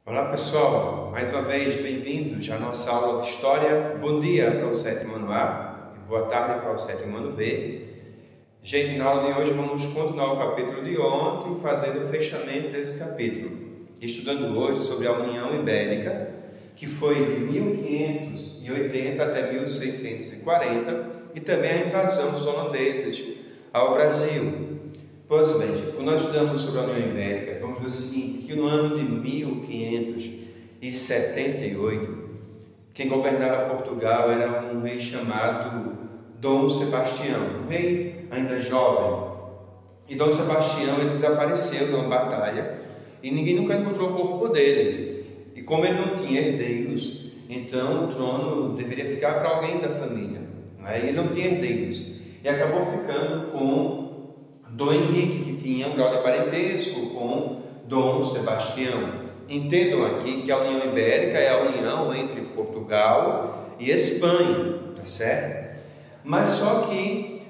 Olá pessoal, mais uma vez bem-vindos à nossa aula de História. Bom dia para o sétimo ano A e boa tarde para o sétimo ano B. Gente, na aula de hoje vamos continuar o capítulo de ontem, fazendo o fechamento desse capítulo, estudando hoje sobre a União Ibérica, que foi de 1580 até 1640, e também a invasão dos holandeses ao Brasil. Pois bem, quando nós estudamos sobre a União Ibérica, vamos ver o seguinte, que no ano de 1578, quem governava Portugal era um rei chamado Dom Sebastião, um rei ainda jovem. E Dom Sebastião ele desapareceu numa batalha e ninguém nunca encontrou o corpo dele. E como ele não tinha herdeiros, então o trono deveria ficar para alguém da família, não é? Ele não tinha herdeiros e acabou ficando com Dom Henrique, que tinha um grau de parentesco com Dom Sebastião. Entendam aqui que a União Ibérica é a união entre Portugal e Espanha, tá certo? Mas só que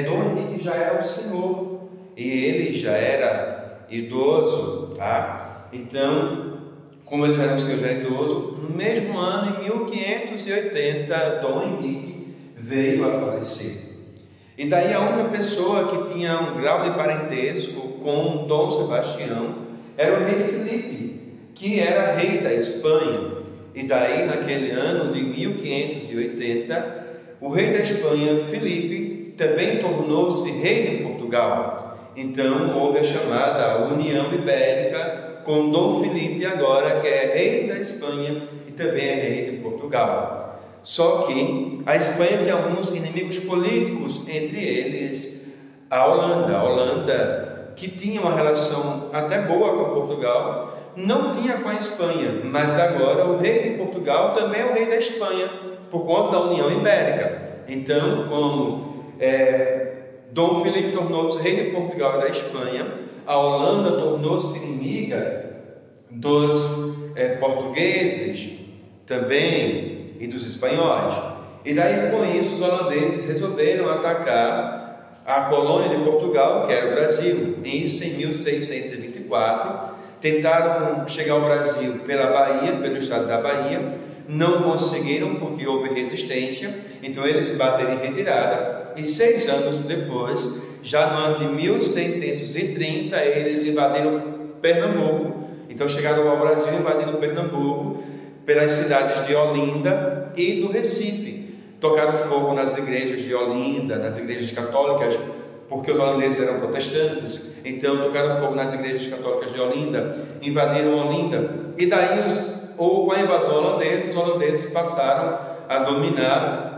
Dom Henrique já era um senhor e ele já era idoso, tá? Então, como ele já era um senhor, já era idoso, no mesmo ano, em 1580, Dom Henrique veio a falecer. E daí a única pessoa que tinha um grau de parentesco com Dom Sebastião era o rei Filipe, que era rei da Espanha. E daí, naquele ano de 1580, o rei da Espanha, Filipe, também tornou-se rei de Portugal. Então, houve a chamada União Ibérica, com Dom Filipe agora, que é rei da Espanha e também é rei de Portugal. Só que a Espanha tem alguns inimigos políticos, entre eles a Holanda. A Holanda, que tinha uma relação até boa com Portugal, não tinha com a Espanha, mas agora o rei de Portugal também é o rei da Espanha, por conta da União Ibérica. Então, como Dom Filipe tornou-se rei de Portugal e da Espanha, a Holanda tornou-se inimiga dos portugueses também e dos espanhóis. E daí com isso os holandeses resolveram atacar a colônia de Portugal, que era o Brasil. Isso em 1624. Tentaram chegar ao Brasil pela Bahia, pelo estado da Bahia, não conseguiram porque houve resistência, então eles bateram em retirada e 6 anos depois, já no ano de 1630, eles invadiram Pernambuco. Então chegaram ao Brasil invadindo Pernambuco pelas cidades de Olinda e do Recife. Tocaram fogo nas igrejas de Olinda, nas igrejas católicas, porque os holandeses eram protestantes. Então tocaram fogo nas igrejas católicas de Olinda, invadiram Olinda. E daí, com a invasão holandesa, os holandeses passaram a dominar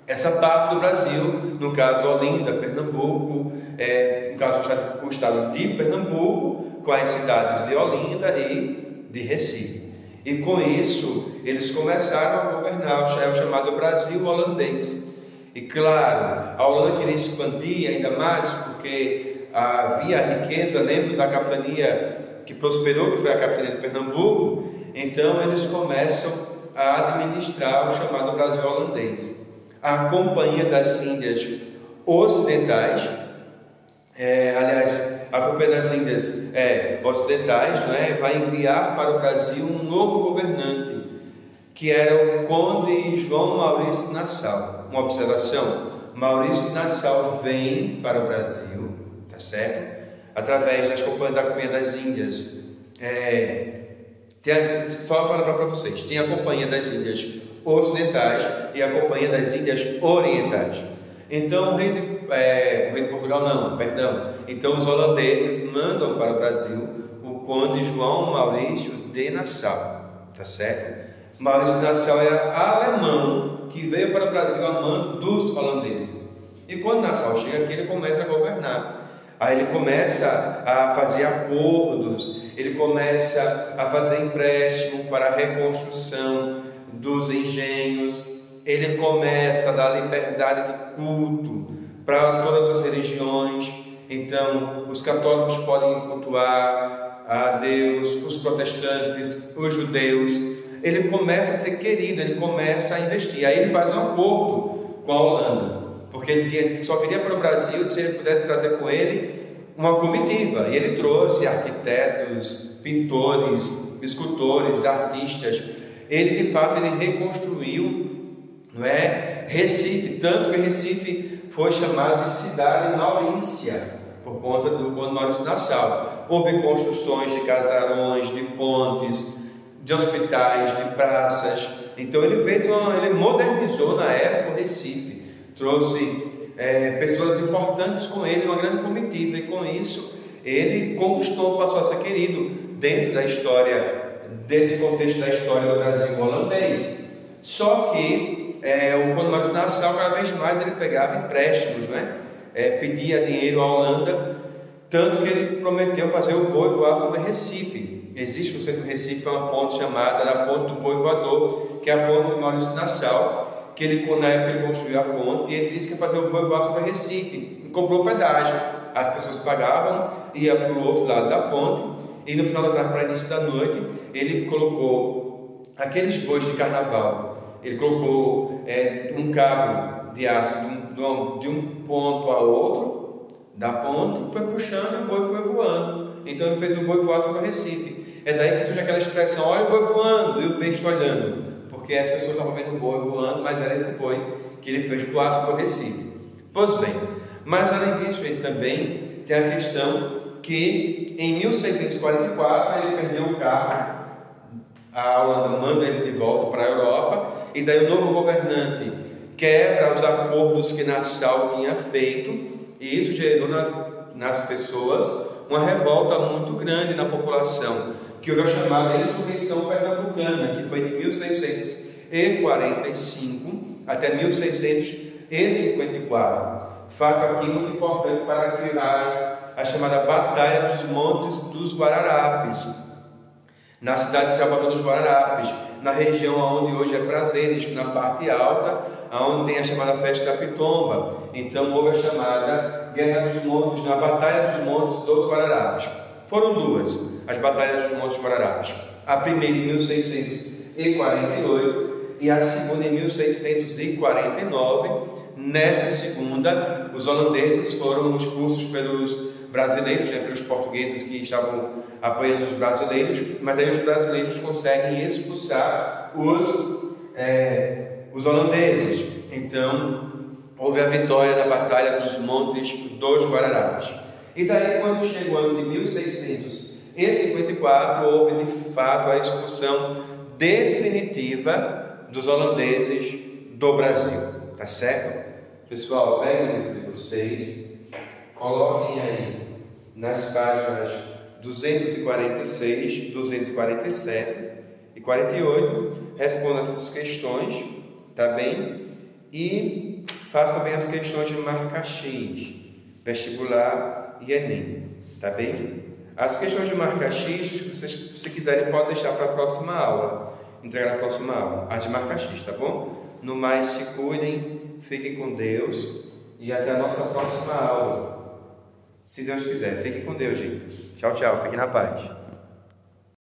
essa parte do Brasil, no caso Olinda, Pernambuco, no caso o estado de Pernambuco, com as cidades de Olinda e de Recife. E com isso, eles começaram a governar o chamado Brasil holandês. E claro, a Holanda queria expandir ainda mais, porque havia riqueza, lembro da capitania que prosperou, que foi a capitania de Pernambuco. Então eles começam a administrar o chamado Brasil holandês. A Companhia das Índias Ocidentais, a Companhia das Índias Ocidentais, vai enviar para o Brasil um novo governante, que era o Conde João Maurício de Nassau. Uma observação: Maurício de Nassau vem para o Brasil, tá certo? Através da Companhia das Índias. Só para lembrar para vocês: tem a Companhia das Índias Ocidentais e a Companhia das Índias Orientais. Então o rei de Portugal não, perdão. Então os holandeses mandam para o Brasil o Conde João Maurício de Nassau, tá certo? Maurício de Nassau era alemão, que veio para o Brasil a mando dos holandeses. E quando Nassau chega aqui, ele começa a governar. Aí ele começa a fazer acordos, ele começa a fazer empréstimo para a reconstrução dos engenhos, ele começa a dar liberdade de culto para todas as religiões. Então, os católicos podem cultuar a Deus, os protestantes, os judeus. Ele começa a ser querido, ele começa a investir. Aí ele faz um acordo com a Holanda, porque ele só viria para o Brasil se ele pudesse trazer com ele uma comitiva. E ele trouxe arquitetos, pintores, escultores, artistas. Ele de fato ele reconstruiu, não é, Recife, tanto que Recife foi chamado de cidade maurícia por conta do Conde Maurício Nassau. Houve construções de casarões, de pontes, de hospitais, de praças. Então ele modernizou na época o Recife, trouxe pessoas importantes com ele, uma grande comitiva, e com isso ele conquistou, passou a ser querido dentro da história, desse contexto da história do Brasil holandês. Só que o Conde Maurício Nassau, cada vez mais ele pegava empréstimos, né? Pedia dinheiro à Holanda, tanto que ele prometeu fazer o boi voar sobre Recife. Existe no centro de Recife uma ponte chamada a Ponte do Boi Voador, que é a ponte de Maurício Nassau, que ele, na época ele construiu a ponte, e ele disse que ia fazer o boi voar sobre Recife, e cobrou pedágio. As pessoas pagavam, ia para o outro lado da ponte, e no final da tarde, para início da noite, ele colocou aqueles bois de carnaval, ele colocou um cabo de aço de um ponto ao outro da ponte, foi puxando e o boi foi voando. Então ele fez o boi voar sobre o Recife. É daí que surge aquela expressão: olha o boi voando e o peixe olhando, porque as pessoas estavam vendo o boi voando, mas era esse boi que ele fez voar sobre o Recife. Pois bem, mas além disso, ele também tem a questão que em 1644 ele perdeu o carro, a Holanda manda ele de volta para a Europa, e daí o novo governante quebra os acordos que Nassau tinha feito, e isso gerou nas pessoas uma revolta muito grande na população, que houve a chamada insurreição pernambucana, que foi de 1645 até 1654. Fato aqui muito importante para criar a chamada Batalha dos Montes dos Guararapes, na cidade de Jabotão dos Guararapes, na região onde hoje é Prazeres, na parte alta, onde tem a chamada Festa da Pitomba. Então houve a chamada Guerra dos Montes, na Batalha dos Montes dos Guararapes. Foram duas as Batalhas dos Montes Guararapes, a primeira em 1648 e a segunda em 1649. Nessa segunda, os holandeses foram expulsos pelos brasileiros, pelos portugueses que estavam apoiando os brasileiros, mas aí os brasileiros conseguem expulsar os holandeses. Então houve a vitória na Batalha dos Montes dos Guararapes. E daí, quando chega o ano de 1654, houve de fato a expulsão definitiva dos holandeses do Brasil. Tá certo? Pessoal, peguem o livro de vocês, coloquem aí nas páginas 246, 247 e 48, respondam essas questões, tá bem? E façam bem as questões de marca X, vestibular e Enem, tá bem? As questões de marca X, se quiserem, pode deixar para a próxima aula, entregar na próxima aula, as de marca X, tá bom? No mais, se cuidem, fiquem com Deus e até a nossa próxima aula. Se Deus quiser, fiquem com Deus, gente. Tchau, tchau, fiquem na paz.